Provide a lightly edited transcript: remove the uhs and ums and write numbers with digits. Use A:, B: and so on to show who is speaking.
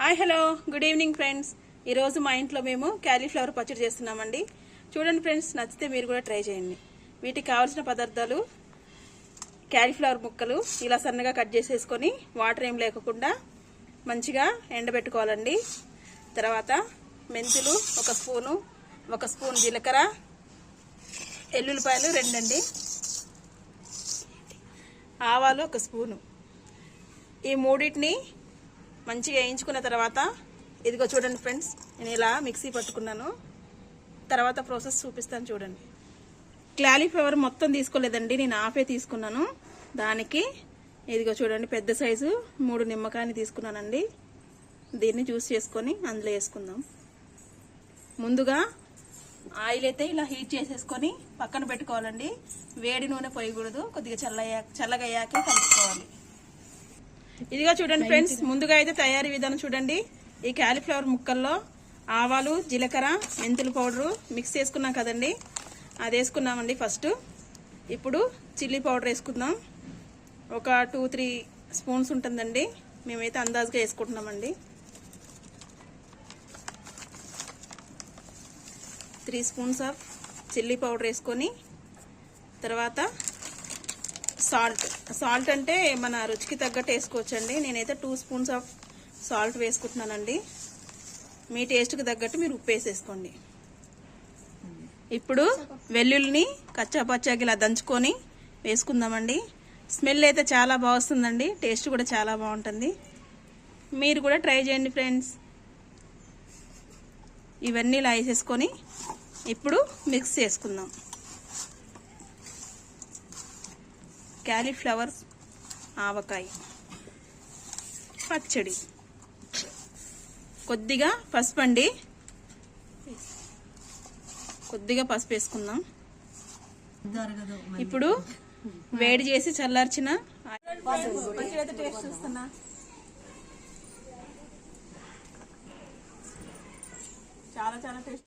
A: Hi hello good evening friends. ఈరోజు మా ఇంట్లో మేము క్యాలీఫ్లవర్ పచ్చడి చేస్తున్నామండి. చూడండి ఫ్రెండ్స్, నచ్చితే మీరు కూడా ట్రై చేయండి. వీటికి కావాల్సిన పదార్థాలు: క్యాలీఫ్లవర్ ముక్కలు ఇలా సన్నగా కట్ చేసేసుకొని వాటర్ ఏం లేకుండా మంచిగా ఎండబెట్టుకోవాలండి. తర్వాత మెంతులు ఒక స్పూన్ జీలకర్ర, ఎల్లుల్లిపాయలు 2 అండి, ఆవాలు 1 స్పూను. ఈ మూడింటిని మంచిగా వేయించుకున్న తర్వాత ఇదిగో చూడండి ఫ్రెండ్స్, నేను ఇలా మిక్సీ పట్టుకున్నాను. తర్వాత ప్రాసెస్ చూపిస్తాను చూడండి. క్యాలీఫ్లవర్ మొత్తం తీసుకోలేదండి, నేను హాఫే తీసుకున్నాను. దానికి ఇదిగో చూడండి, పెద్ద సైజు 3 నిమ్మకాయని తీసుకున్నానండి. దీన్ని జ్యూస్ చేసుకొని అందులో వేసుకుందాం. ముందుగా ఆయిల్ అయితే ఇలా హీట్ చేసేసుకొని పక్కన పెట్టుకోవాలండి. వేడి నూనె పోయకూడదు, కొద్దిగా చల్లగా అయ్యాకే కలుపుకోవాలి. ఇదిగా చూడండి ఫ్రెండ్స్, ముందుగా అయితే తయారీ విధానం చూడండి. ఈ క్యాలీఫ్లవర్ ముక్కల్లో ఆవాలు, జీలకర్ర, మెంతుల పౌడరు మిక్స్ చేసుకున్నాం కదండి, అది వేసుకున్నామండి ఫస్ట్. ఇప్పుడు చిల్లీ పౌడర్ వేసుకుందాం. ఒక 2-3 స్పూన్స్ ఉంటుందండి, మేమైతే అందాజుగా వేసుకుంటున్నామండి. 3 స్పూన్స్ ఆఫ్ చిల్లీ పౌడర్ వేసుకొని, తర్వాత సాల్ట్ అంటే మన రుచికి తగ్గట్టు వేసుకోవచ్చండి. నేనైతే 2 స్పూన్స్ ఆఫ్ సాల్ట్ వేసుకుంటున్నానండి. మీ టేస్ట్కి తగ్గట్టు మీరు ఉప్పు వేసేసుకోండి. ఇప్పుడు వెల్లుల్లిని కచ్చాపచ్చాకి ఇలా దంచుకొని వేసుకుందామండి. స్మెల్ అయితే చాలా బాగుంటుందండి, టేస్ట్ కూడా చాలా బాగుంటుంది. మీరు కూడా ట్రై చేయండి ఫ్రెండ్స్. ఇవన్నీ ఇలా వేసేసుకొని ఇప్పుడు మిక్స్ చేసుకుందాం. క్యాలీఫ్లవర్ ఆవకాయ పచ్చడి. కొద్దిగా పసుపు అండి, కొద్దిగా పసుపు వేసుకుందాం. ఇప్పుడు వేడి చేసి చల్లార్చిన పచ్చడి అయితే టేస్ట్ చూస్తున్నా. చాలా టేస్ట్.